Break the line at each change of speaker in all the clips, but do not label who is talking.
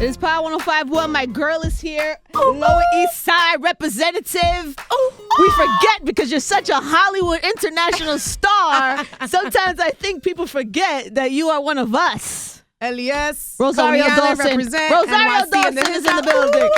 It is Power 105.1. My girl is here. Lower East Side representative. We forget because you're such a Hollywood international star. Sometimes I think people forget that you are one of us.
Elias.
Rosario Dawson. Rosario Dawson is in the building.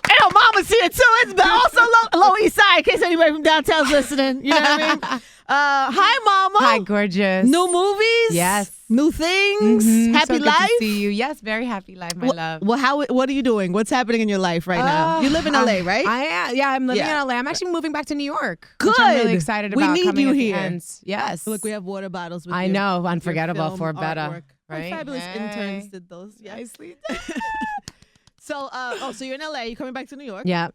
And her mama's here too. It's also Lower East Side in case anybody from downtown's listening. You know what I mean? Hi, mama.
Hi, gorgeous.
New movies?
Yes.
New things? Happy
so
life?
Good to see you. Yes, very happy life, my love.
Well, what are you doing? What's happening in your life right now? You live in LA, right?
I am. Yeah, I'm living in LA. I'm actually moving back to New York.
Good.
Which I'm really excited about.
We need
coming
you
at the
here.
end. Yes.
Look, we have water bottles with you.
I know. Unforgettable for better.
Artwork.
Right?
Fabulous interns did those. Yes.
Nicely.
So, so you're in LA. You're coming back to New York.
Yeah.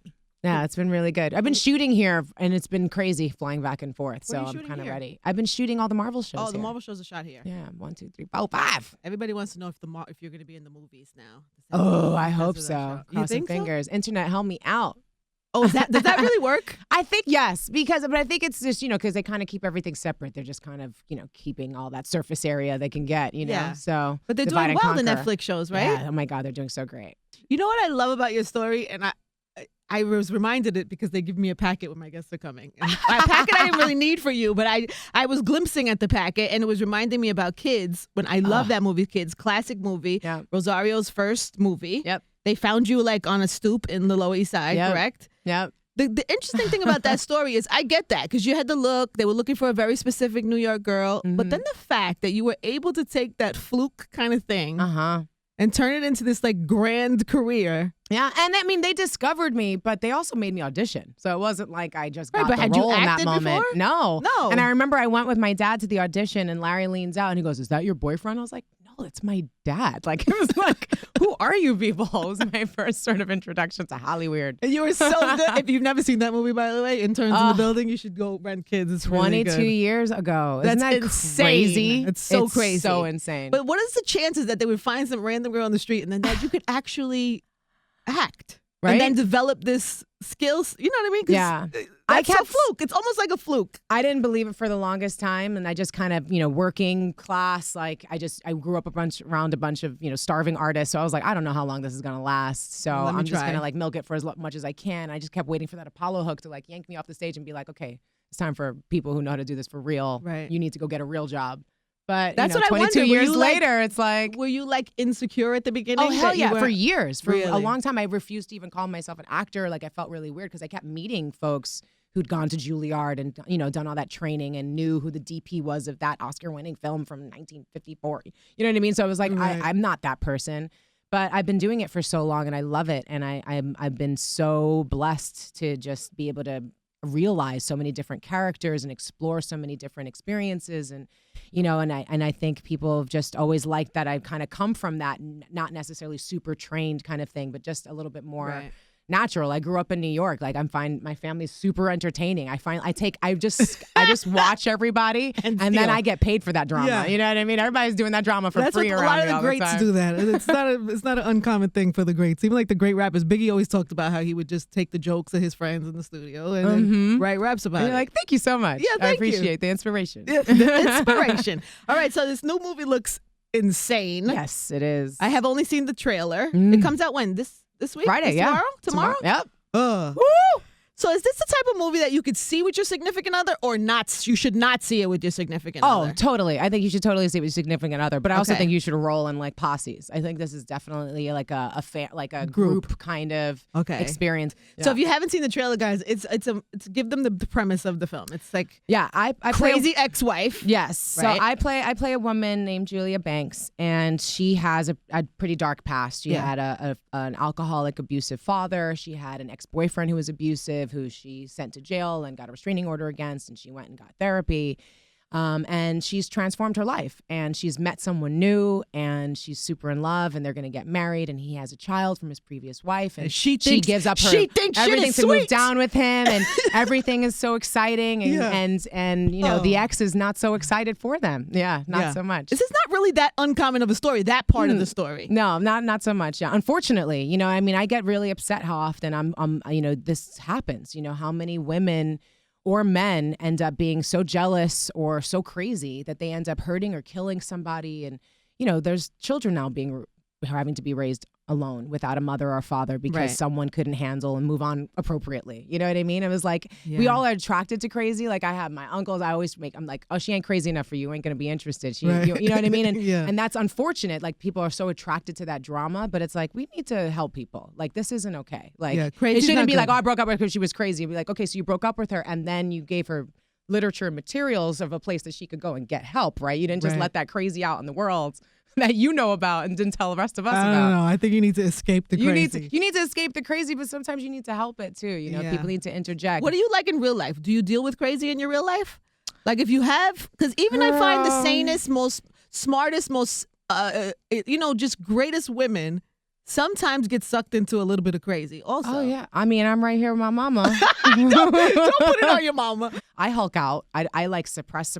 Yeah, it's been really good. I've been shooting here, and it's been crazy flying back and forth. So I'm kind of ready. I've been shooting all the Marvel shows.
Oh, the Marvel shows are shot here.
Yeah, 1, 2, 3, 4, 5.
Everybody wants to know if you're going to be in the movies now.
Oh, I hope so.
Crossing
fingers. So? Internet, help me out.
Oh, does that really work?
I think yes, but I think it's just because they kind of keep everything separate. They're just kind of keeping all that surface area they can get.
Yeah.
So
but they're doing well, the Netflix shows, right?
Yeah. Oh my God, they're doing so great.
You know what I love about your story, and I was reminded it because they give me a packet when my guests are coming. And a packet I didn't really need for you, but I was glimpsing at the packet, and it was reminding me about Kids. When I love that movie, Kids, classic movie.
Yep.
Rosario's first movie.
Yep.
They found you like on a stoop in the Lower East Side, correct?
Yep.
The interesting thing about that story is I get that because you had to look. They were looking for a very specific New York girl. But then the fact that you were able to take that fluke kind of thing and turn it into this like grand career.
Yeah, and I mean they discovered me, but they also made me audition. So it wasn't like I just got
but
the
had
role
you
in that
acted
moment.
before?
No. And I remember I went with my dad to the audition, and Larry leans out and he goes, "Is that your boyfriend?" I was like, "No, it's my dad." Like it was like, "Who are you people?" It was my first sort of introduction to Hollywood.
And you were so good. If you've never seen that movie, by the way, Interns in the Building, you should go rent Kids. It's
22
really good.
years ago. Isn't
That's
that
insane.
crazy?
It's so crazy.
So insane.
But what is the chances that they would find some random girl on the street and then that you could actually act?
Right?
And then develop this skills, you know what I mean?
Yeah.
That's a fluke. It's almost like a fluke.
I didn't believe it for the longest time, and I just kind of, working class, like I grew up around a bunch of, starving artists, so I was like, I don't know how long this is going to last, so I'm just going to like milk it for as much as I can. I just kept waiting for that Apollo hook to like yank me off the stage and be like, okay, it's time for people who know how to do this for real.
Right.
You need to go get a real job. But
that's what
22
I wonder.
years later, it's like...
Were you like insecure at the beginning?
Oh, hell yeah. For years. For
really?
a long time, I refused to even call myself an actor. Like I felt really weird because I kept meeting folks who'd gone to Juilliard and, done all that training and knew who the DP was of that Oscar-winning film from 1954. You know what I mean? So I was like, I'm not that person. But I've been doing it for so long and I love it. And I've been so blessed to just be able to realize so many different characters and explore so many different experiences and I think people have just always liked that I've kind of come from that not necessarily super trained kind of thing but just a little bit more natural. I grew up in New York. Like my family's super entertaining. I just watch everybody and then I get paid for that drama.
Yeah.
You know what I mean? Everybody's doing that drama for free around me all the time.
A lot of the greats do that. It's not an uncommon thing for the greats. Even like the great rappers, Biggie always talked about how he would just take the jokes of his friends in the studio and then write raps about
and
it.
You're like, thank you so much.
Yeah,
I appreciate the inspiration.
The inspiration. All right, so this new movie looks insane.
Yes, it is.
I have only seen the trailer. It comes out when? This week?
Friday,
Tomorrow?
Yep.
Woo! So is this the type of movie that you could see with your significant other or not? You should not see it with your significant other?
Oh, totally. I think you should totally see it with your significant other. But I also think you should roll in like posses. I think this is definitely like a group kind of experience.
Yeah. So if you haven't seen the trailer, guys, it's give them the premise of the film. It's like
I
crazy ex-wife.
Yes.
Right?
So I play a woman named Julia Banks, and she has a pretty dark past. She had an alcoholic, abusive father. She had an ex-boyfriend who was abusive, who she sent to jail and got a restraining order against, and she went and got therapy. And she's transformed her life, and she's met someone new, and she's super in love, and they're going to get married, and he has a child from his previous wife, and she gives up everything to move down with him, and everything is so exciting, and the ex is not so excited for them. Not so much.
This is not really that uncommon of a story, that part of the story.
No, not so much. Yeah, unfortunately, I get really upset how often this happens. How many women or men end up being so jealous or so crazy that they end up hurting or killing somebody. And, there's children now having to be raised alone without a mother or father because
Right.
someone couldn't handle and move on appropriately. You know what I mean? It was like, we all are attracted to crazy. Like I have my uncles, I'm like, oh, she ain't crazy enough for you. Ain't going to be interested.
Right.
You know what I mean? And,
Yeah.
and that's unfortunate. Like people are so attracted to that drama, but it's like, we need to help people. Like this isn't okay. Like
Yeah,
it
crazy's
shouldn't
not
be like,
good.
oh, I broke up with her because she was crazy. It'd be like, okay, so you broke up with her and then you gave her literature and materials of a place that she could go and get help, right? You didn't just
Right.
let that crazy out in the world that you know about and didn't tell the rest of us
I
about.
don't know. I think you need to escape the crazy.
You need to escape the crazy, but sometimes you need to help it too.
Yeah.
People need to interject.
What do you like in real life? Do you deal with crazy in your real life? Like if you have, because even I find the sanest, most smartest, most just greatest women sometimes get sucked into a little bit of crazy. Also,
Oh yeah, I mean, I'm right here with my mama.
don't put it on your mama.
I hulk out. I like suppress.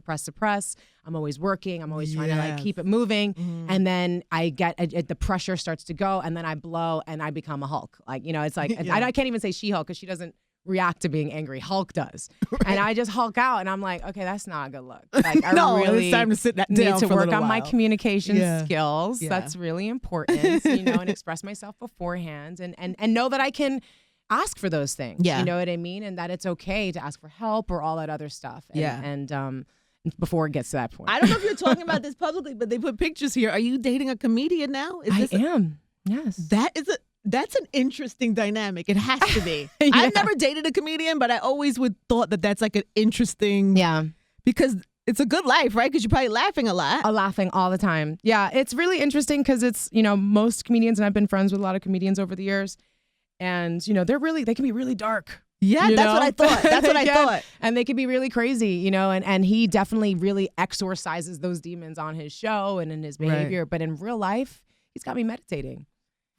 I'm always working. I'm always trying to like
Yes.
keep it moving.
Mhm.
And then I get the pressure starts to go, and then I blow, and I become a Hulk. Like it's like
Yeah.
I can't even say She-Hulk because she doesn't react to being angry. Hulk does, and I just Hulk out, and I'm like, okay, that's not a good look. Like I
No,
really
it's time to sit down
need to
for a
work
little
on my
while.
communication
Yeah.
skills.
Yeah.
That's really important, and express myself beforehand, and know that I can ask for those things.
Yeah.
You know what I mean? And that it's okay to ask for help or all that other stuff. And,
Yeah.
And before it gets to that point.
I don't know if you're talking about this publicly, but they put pictures here. Are you dating a comedian now?
I am. Yes.
That's an interesting dynamic. It has to be.
Yeah.
I've never dated a comedian, but I always would thought that that's like an interesting
Yeah.
because it's a good life, right? Because you're probably laughing a lot.
Laughing all the time. Yeah. It's really interesting because it's, most comedians, and I've been friends with a lot of comedians over the years. And, they can be really dark.
Yeah,
You
that's
know?
what I thought. That's what I
Yeah.
thought.
And they can be really crazy, and he definitely really exorcises those demons on his show and in his behavior. But in real life, he's got me meditating.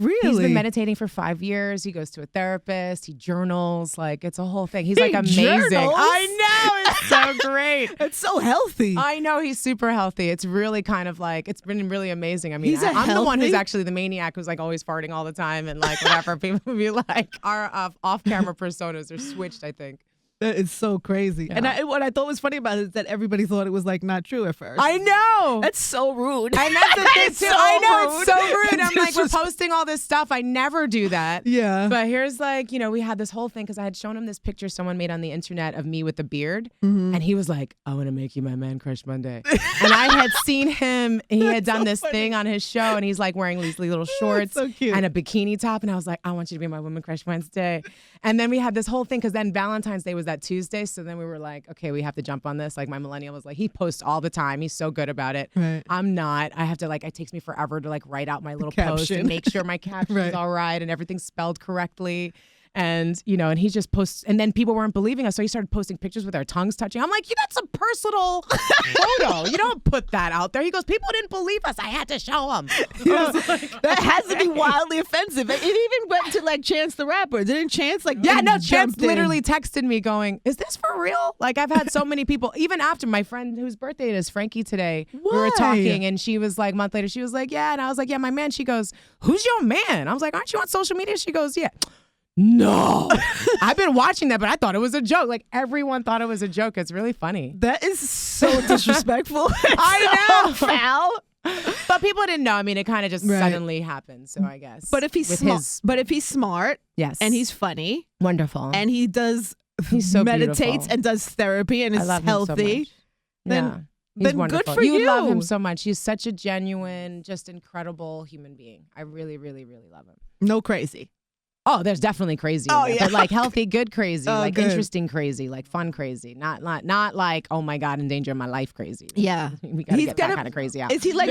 Really?
He's been meditating for 5 years. He goes to a therapist. He journals. Like, it's a whole thing. He's
He
like amazing.
journals?
I know. It's so great.
It's so healthy.
I know. He's super healthy. It's really kind of like, it's been really amazing. I mean,
He's
I'm the one who's
healthy?
actually the maniac who's like always farting all the time and like whatever. People would be like, our off-camera personas are switched, I think.
That is so crazy.
Yeah.
And what I thought was funny about it is that everybody thought it was like not true at first.
I know.
That's so rude.
And that's the thing
It's
too.
so
I know
rude.
it's so rude. I'm like, we're
Disrespect-
posting all this stuff. I never do that.
Yeah.
But here's like, we had this whole thing because I had shown him this picture someone made on the internet of me with the beard.
Mhm.
And he was like, I want to make you my man crush Monday. And I had seen him, he had done
so
this
funny.
thing on his show and he's like wearing these little shorts
so cute.
and a bikini top. And I was like, I want you to be my woman crush Wednesday. And then we had this whole thing because then Valentine's Day was that Tuesday. So then we were like, okay, we have to jump on this. Like my millennial was like, he posts all the time. He's so good about it.
Right.
I'm not. I have to it takes me forever to write out my little post
caption.
and make sure my caption's
Right.
all right and everything's spelled correctly. And, and he just posts, and then people weren't believing us. So he started posting pictures with our tongues touching. I'm like, that's a personal photo. You don't put that out there. He goes, people didn't believe us. I had to show them.
Yeah. That has to be wildly offensive. It even went to like Chance the Rapper. Didn't Chance
Yeah, no, Chance
jumped in?
literally texted me going, is this for real? Like I've had so many people, even after my friend whose birthday it is, Frankie, today, we were
Why?
talking and she was like, a month later, she was like, yeah. And I was like, yeah, my man. She goes, who's your man? I was like, aren't you on social media? She goes, yeah. No, I've been watching that, but I thought it was a joke. Like everyone thought it was a joke. It's really funny.
That is so disrespectful.
I know.
So foul.
But people didn't know. I mean, it kind of just
Right.
suddenly happened. So I guess.
But if he's
With
smart,
his-
but if he's smart
yes,
and he's funny
wonderful
and he does
he's so
meditates
beautiful.
and does therapy and
I
is
love
healthy,
him so much.
then-
Yeah. He's
then good
wonderful.
for
You would love
you.
him so much. He's such a genuine, just incredible human being. I really, really, really love him.
no crazy.
Oh, there's definitely crazy.
Oh,
in there,
yeah.
But like healthy, good crazy,
Oh,
like
good.
interesting crazy, like fun crazy. Not like, oh my God, in danger of my life crazy.
Yeah.
We gotta
He's
get
gotta-
that kind of crazy out.
Is he like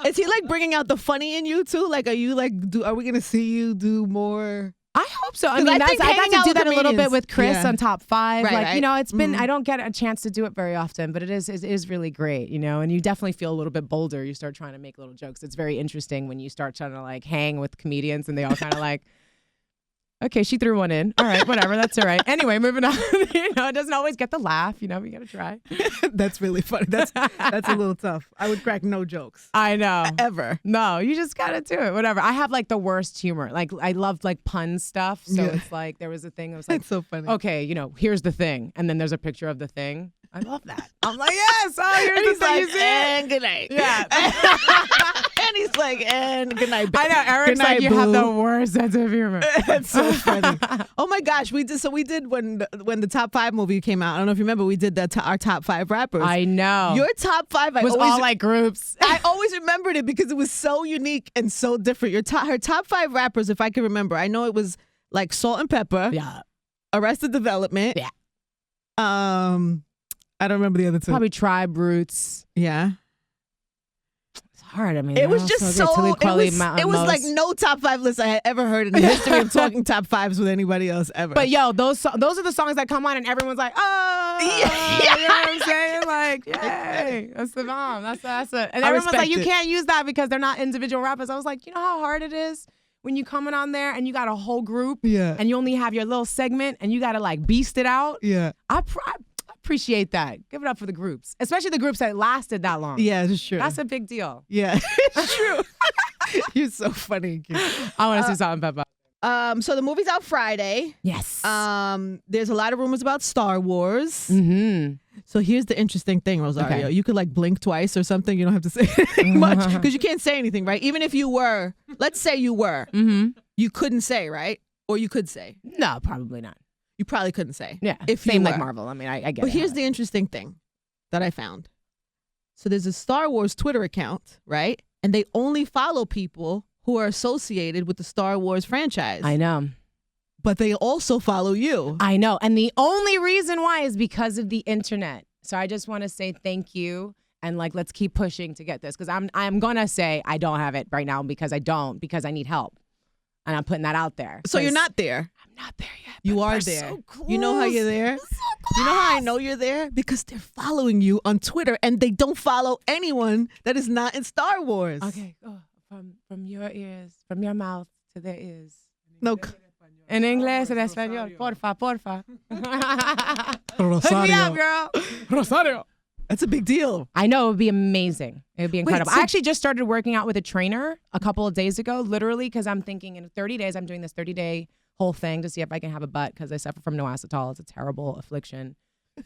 is he like bringing out the funny in you too? Like, are you like are we gonna see you do more?
I hope so. I
'Cause
mean,
I think
I
hanging
got
out
to do
with
that a little bit
comedians-
with Chris
yeah.
on Top 5.
Right,
like,
right.
it's been,
Mhm.
I don't get a chance to do it very often, but it is really great, and you definitely feel a little bit bolder. You start trying to make little jokes. It's very interesting when you start trying to like hang with comedians and they all kind of like, okay, she threw one in. All right, whatever. That's all right. Anyway, moving on. It doesn't always get the laugh. We got to try.
That's really funny. That's a little tough. I would crack no jokes
I know.
ever.
No, you just got to do it. Whatever. I have like the worst humor. Like I love like pun stuff. So
Yeah.
it's like there was a thing. I was like,
That's so funny.
okay, here's the thing. And then there's a picture of the thing. I love that. I'm like, yes. Oh, here's
And
the
he's
thing.
like,
You see it?
and good night.
Yeah.
And he's like, and good night.
I know. Eric's
Good night,
like, you have the
boo.
worst sense of humor.
That's so funny. Oh my gosh, we did when the top 5 movie came out. I don't know if you remember. We did our top 5 rappers.
I know.
Your top 5
was all like groups.
I always remembered it because it was so unique and so different. Her top 5 rappers, if I can remember, I know it was like Salt and Pepper,
Yeah.
Arrested Development.
Yeah.
I don't remember the other 2.
Probably Tribe Roots.
Yeah.
It's hard. I mean,
It was just so. It was like no top 5 list I had ever heard in the history of talking top 5s with anybody else ever.
But yo, those are the songs that come on and everyone's like, oh,
Yeah.
you know what I'm saying? Like, yay, that's the bomb. That's it. And
I
everyone's like,
respect
you
it.
can't use that because they're not individual rappers. I was like, you know how hard it is when you coming on there and you got a whole group
Yeah.
and you only have your little segment and you got to like beast it out.
Yeah.
I appreciate that. Give it up for the groups, especially the groups that lasted that long.
Yeah, it's true.
That's a big deal.
Yeah, it's true. You're so funny.
I want to see Salt and Pepper.
So the movie's out Friday.
Yes.
There's a lot of rumors about Star Wars.
Mm-hmm.
So here's the interesting thing, Rosario.
Okay.
You could like blink twice or something. You don't have to say anything much because you can't say anything, right? Even if you were, let's say you were, you couldn't say, right? Or you could say.
No, probably not.
You probably couldn't say.
Yeah.
If
Same
you
like
were.
Marvel. I mean, I get it.
But here's the interesting thing that I found. So there's a Star Wars Twitter account, right? And they only follow people who are associated with the Star Wars franchise.
I know.
But they also follow you.
I know. And the only reason why is because of the internet. So I just want to say thank you. And like, let's keep pushing to get this. Because I'm going to say I don't have it right now because I need help. And I'm putting that out there.
So you're not there.
I'm not there yet.
You are
we're
there.
So close.
You know how you're there?
So close.
You know how I know you're there? Because they're following you on Twitter and they don't follow anyone that is not in Star Wars.
Okay. Oh, from your ears, from your mouth to their ears.
No.
En inglés, en español. Porfa.
Rosario.
Hook me up, girl. Rosario.
That's a big deal.
I know. It would be amazing. It would be incredible.
so-
I actually just started working out with a trainer a couple of days ago, literally, because I'm thinking in 30 days, I'm doing this 30-day whole thing to see if I can have a butt because I suffer from no ass at all. It's a terrible affliction,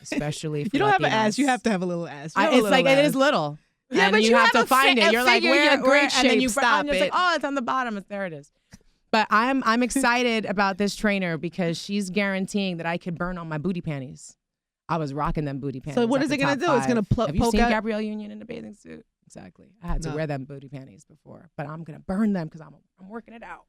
especially for
You don't have an
Latinas.
ass. You have to have a little ass. You have a
It's
little
like,
ass.
it is little.
Yeah,
and
but you
have
have
to find
a
it. You're like,
figure,
where,
you're in great
and then you
shape. Stop
and it's like,
it.
oh, it's on the bottom. There it is. But I'm excited about this trainer because she's guaranteeing that I could burn on my booty panties. I was rocking them booty panties.
So what
at
is
the
it going
top
to do? It's going to
five. Have you
poke
seen
out?
Gabrielle Union in a bathing suit? Exactly. I had to
No.
wear them booty panties before, but I'm going to burn them because I'm working it out.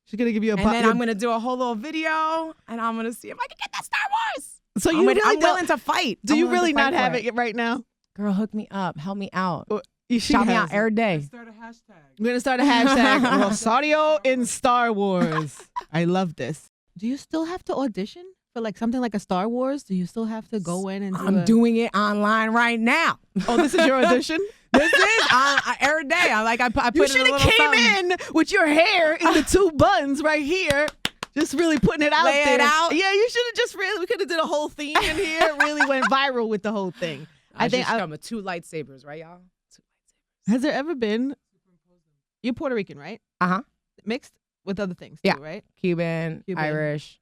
She's going to give you a
And then I'm going to do a whole little video and I'm going to see if I can get that Star Wars.
So you
I'm
really don't-
willing to fight.
Do
I'm
you
willing
really
to fight
not have
for
it right now?
Girl, hook me up. Help me out.
She
Shout me out
has it.
every day.
Start a hashtag.
We're going to start a hashtag Rosario in Star Wars. I love this. Do you still have to audition for like something like a Star Wars? Do you still have to go in and do
I'm doing it online right now.
Oh, this is your audition?
This is every day. I put
You
in a
should
little
have came
something.
in with your hair in the 2 buns right here. Just really putting it out
Lay it
there.
out.
Yeah, you should have just really, we could have did a whole theme in here. It really went viral with the whole thing.
I think I'm with 2 lightsabers, right, y'all? 2 lightsabers.
Has there ever been, you're Puerto Rican, right?
Uh-huh.
Mixed with other things
Yeah.
too, right?
Cuban, Irish.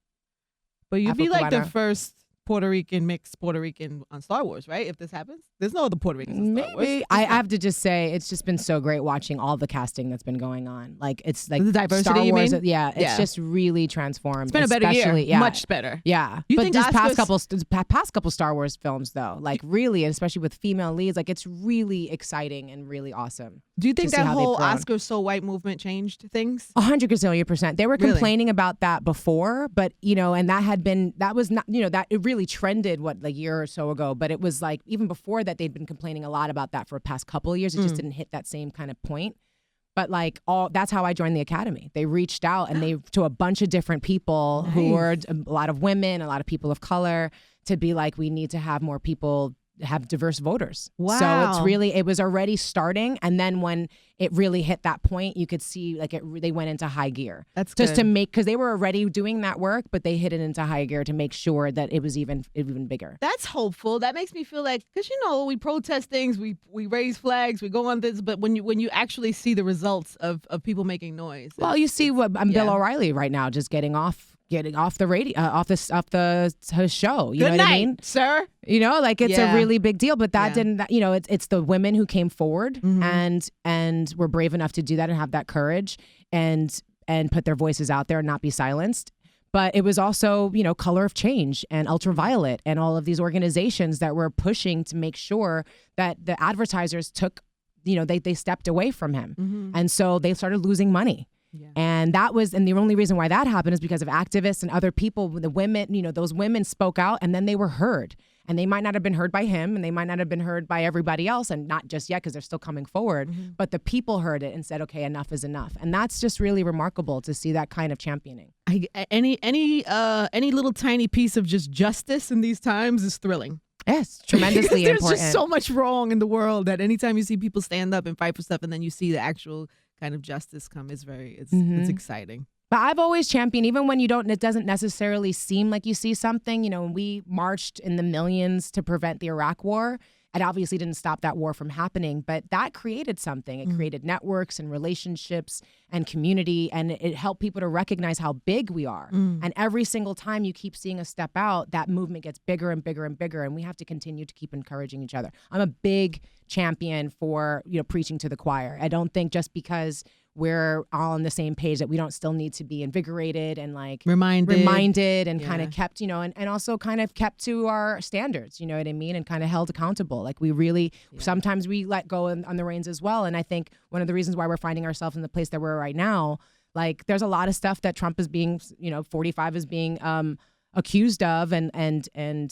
But you'd be like the
Afro-Cubana.
first Puerto Rican, mixed Puerto Rican on Star Wars, right? If this happens, there's no other Puerto Ricans on Star Wars.
Maybe. I have to just say, it's just been so great watching all the casting that's been going on. Like, it's like
The diversity,
Star
you
Wars.
mean?
Yeah, it's
Yeah.
just really transformed.
It's been a better year.
especially- Yeah,
Much better.
Yeah,
You
but
think
just
Oscars-
past couple Star Wars films though, like really, and especially with female leads, like it's really exciting and really awesome.
Do you think
to see
that
how they've
whole
grown.
Oscar so white movement changed things?
100%. They were
Really?
complaining about that before, but and that was not, that it really trended a year or so ago. But it was like even before that, they'd been complaining a lot about that for the past couple of years. It just didn't hit that same kind of point. But that's how I joined the Academy. They reached out and to a bunch of different people who were a lot of women, a lot of people of color, to be like, we need to have more people have diverse voters.
Wow.
So it was already starting. And then when it really hit that point, you could see they went into high gear.
That's
just
good.
because they were already doing that work, but they hit it into high gear to make sure that it was even bigger.
That's hopeful. That makes me feel like, because we protest things, we raise flags, we go on this, but when you actually see the results of people making noise.
Well, you see what Bill
yeah.
O'Reilly right now just getting off getting off the radio, off his show. You
Good
know what
night,
I mean?
sir.
You know, like it's a really big deal, but that didn't, you know, it's the women who came forward and were brave enough to do that and have that courage and put their voices out there and not be silenced. But it was also, you know, Color of Change and Ultraviolet and all of these organizations that were pushing to make sure that the advertisers took, you know, they stepped away from him. And so they started losing money. Yeah. And the only reason why that happened is because of activists and other people, the women, you know, those women spoke out and then they were heard. And they might not have been heard by him and they might not have been heard by everybody else, and not just yet because they're still coming forward. But the people heard it and said, okay, enough is enough. And that's just really remarkable to see that kind of championing.
Any little tiny piece of just justice in these times is thrilling.
Yes, tremendously
there's
important.
There's just so much wrong in the world that anytime you see people stand up and fight for stuff and then you see the actual kind of justice come, it's exciting.
But I've always championed, even when it doesn't necessarily seem like you see something. You know, when we marched in the millions to prevent the Iraq War, it obviously didn't stop that war from happening, but that created something. It created networks and relationships and community, and it helped people to recognize how big we are. And every single time you keep seeing us step out, that movement gets bigger and bigger and bigger, and we have to continue to keep encouraging each other. I'm a big champion for, you know, preaching to the choir. I don't think just because we're all on the same page that we don't still need to be invigorated and like reminded and kind of kept, you know, and also kind of kept to our standards, you know what I mean? And kind of held accountable. Like we really, sometimes we let go on the reins as well. And I think one of the reasons why we're finding ourselves in the place that we're right now, like there's a lot of stuff that Trump is being, you know, 45 is being accused of and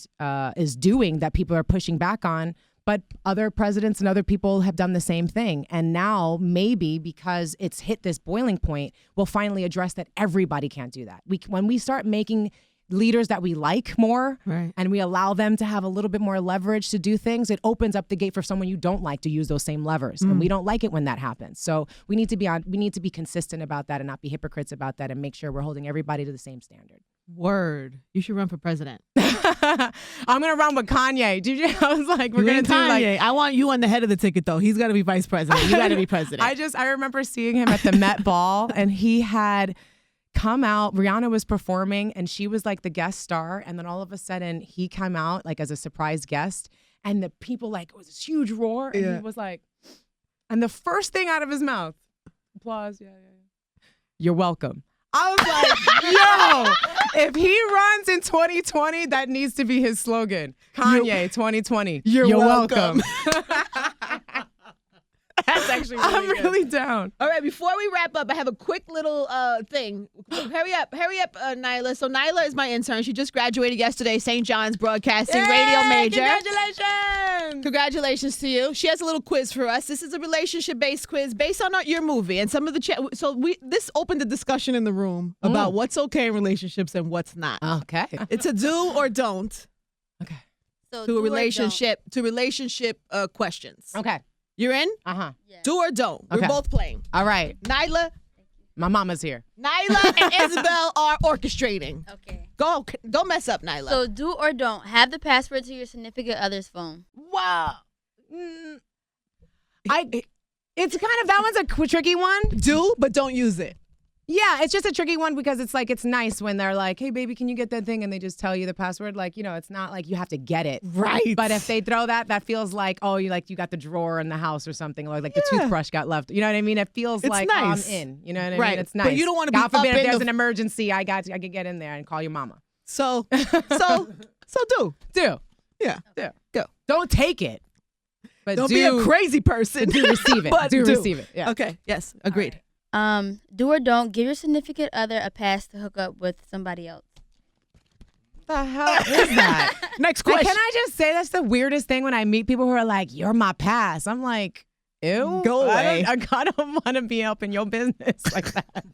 is doing that people are pushing back on. But other presidents and other people have done the same thing. And now maybe because it's hit this boiling point, we'll finally address that everybody can't do that. When we start making leaders that we like more and we allow them to have a little bit more leverage to do things, it opens up the gate for someone you don't like to use those same levers. And we don't like it when that happens. So we need to be consistent about that and not be hypocrites about that and make sure we're holding everybody to the same standard.
Word. You should run for president.
I'm gonna run with Kanye. I was like, we're gonna do
Kanye. I want you on the head of the ticket though. He's gotta be vice president. You gotta be president.
I remember seeing him at the Met Ball and he had come out. Rihanna was performing and she was like the guest star, and then all of a sudden he came out like as a surprise guest, and the people like it was this huge roar, and he was like, and the first thing out of his mouth, applause, you're welcome. I was like, yo, if he runs in 2020, that needs to be his slogan. Kanye 2020. You're welcome.
That's actually
I'm
good.
really down.
All right, before we wrap up, I have a quick little thing. Hurry up, Nyla. So Nyla is my intern. She just graduated yesterday, St. John's Broadcasting Radio major. Congratulations to you. She has a little quiz for us. This is a relationship-based quiz based on your movie and some of the this opened a discussion in the room about what's okay in relationships and what's not.
Okay.
It's a do or don't.
Okay.
So
To relationship questions.
Okay.
You're in?
Uh-huh.
Yeah.
Do or don't. We're both playing.
All right.
Nyla.
My mama's here.
Nyla and Isabel are orchestrating.
Okay.
Go. Don't mess up, Nyla.
So do or don't have the password to your significant other's phone.
Wow.
It's kind of, that one's a tricky one.
Do, but don't use it.
Yeah, it's just a tricky one because it's nice when they're like, hey, baby, can you get that thing? And they just tell you the password. Like, you know, it's not like you have to get it.
Right.
But if they throw that feels like, oh, you got the drawer in the house or something, or like the toothbrush got left. You know what I mean? It feels like,
nice.
oh, I'm in. You know what I
Right.
mean? It's nice.
But you don't want to be
God forbid
up
if
in
there's an emergency, I can get in there and call your mama.
So do.
Do.
Yeah.
Do.
Go.
Don't take it. But
Don't be a crazy person.
Do receive it.
But
do receive it. Yeah.
Okay. Yes. Agreed.
Do or don't give your significant other a pass to hook up with somebody else.
The hell is that?
Next question.
Can I just say that's the weirdest thing when I meet people who are like, you're my pass. I'm like, ew.
Go away.
I don't want to be up in your business like that.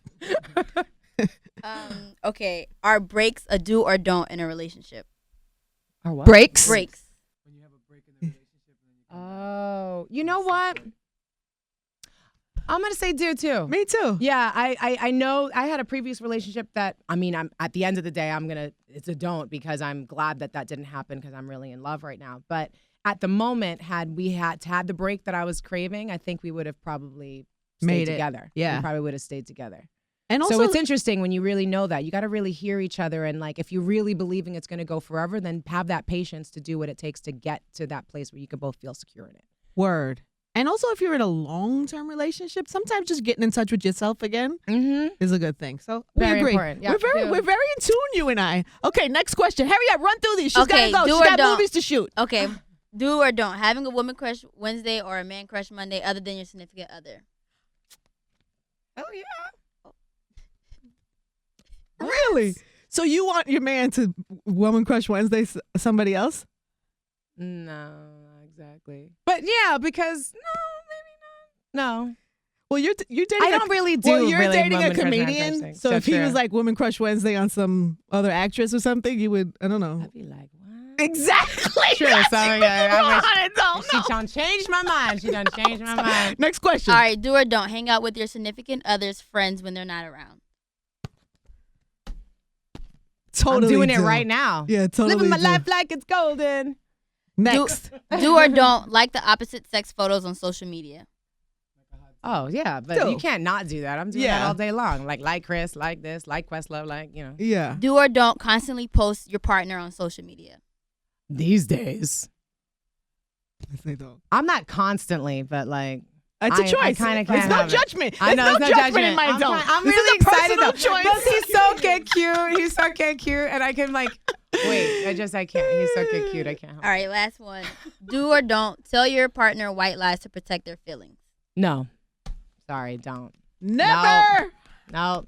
Okay. Are breaks a do or don't in a relationship?
Or what?
Breaks.
Breaks.
When you have a break in the relationship.
Oh, you know what? I'm going to say do too.
Me too.
Yeah, I know I had a previous relationship that, I'm at the end of the day, it's a don't because I'm glad that didn't happen because I'm really in love right now. But at the moment, had we had the break that I was craving, I think we would have probably stayed together.
Yeah.
We probably would have stayed together.
And also,
So it's interesting when you really know that. You got to really hear each other. And like, if you're really believing it's going to go forever, then have that patience to do what it takes to get to that place where you can both feel secure in it.
word. And also, if you're in a long-term relationship, sometimes just getting in touch with yourself again is a good thing. So we
Very
agree.
important. Yeah,
we're very in tune, you and I. Okay, next question. Hurry up, run through these. She's
Okay,
gotta go.
do
She's
or
got
don't.
movies to shoot.
Okay, do or don't. Having a woman crush Wednesday or a man crush Monday other than your significant other.
Oh, yeah.
Really? So you want your man to woman crush Wednesday somebody else?
No, not exactly. But yeah, because maybe not. No.
Well, you're dating.
I don't really do.
Well, you're
really
dating a
woman crush, man
comedian.
crush
So
thing.
if he
true.
was like woman crush Wednesday on some other actress or something, you would. I don't know.
I'd be like, what?
Exactly.
True.
That's
So
even
yeah,
wrong.
I
I don't
She
know.
done changed my mind. She done changed my mind.
Next question.
All right, do or don't. Hang out with your significant other's friends when they're not around.
Totally
I'm doing it
do.
right now.
Yeah, totally.
Living my
do.
life like it's golden.
Next.
Do or don't like the opposite sex photos on social media.
Oh yeah, but
Do.
you can't not do that. I'm doing
Yeah.
that all day long. Like Chris, like this, like Questlove, like
Yeah.
Do or don't constantly post your partner on social media.
These days,
Yes, they don't.
I'm not constantly, but like
It's a
I
choice.
kinda
It's
can't
no
have it.
judgment.
I know
There's no judgment in my don't.
I'm
This is
really
a
excited though.
personal choice.
Because he's so cute. He's so cute, and I can like wait. I can't. He's so cute. I can't help.
All right, last one. Do or don't tell your partner white lies to protect their feelings.
No, sorry, don't.
Never.
No.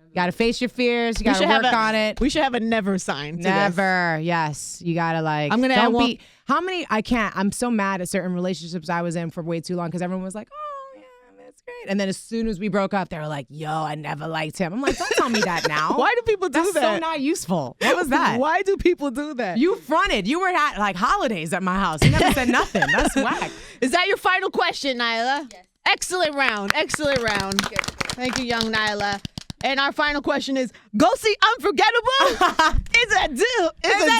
You gotta face your fears. You
We
gotta
should have
work
a-
on it.
We should have a never sign. To this.
Never. Yes. You gotta like.
I'm gonna add
don't
one-
be. How many? I can't. I'm so mad at certain relationships I was in for way too long because everyone was like, "Oh yeah, that's great," and then as soon as we broke up, they were like, "Yo, I never liked him." I'm like, "Don't tell me that now."
Why do people do
That's
that?
so not useful. What was that?
Why do people do that?
You fronted. You were at like holidays at my house. You never said nothing. That's whack.
Is that your final question, Nyla?
Yes.
Excellent round. Excellent round. Thank you, young Nyla. And our final question is, go see Unforgettable? It's a deal. It's a deal.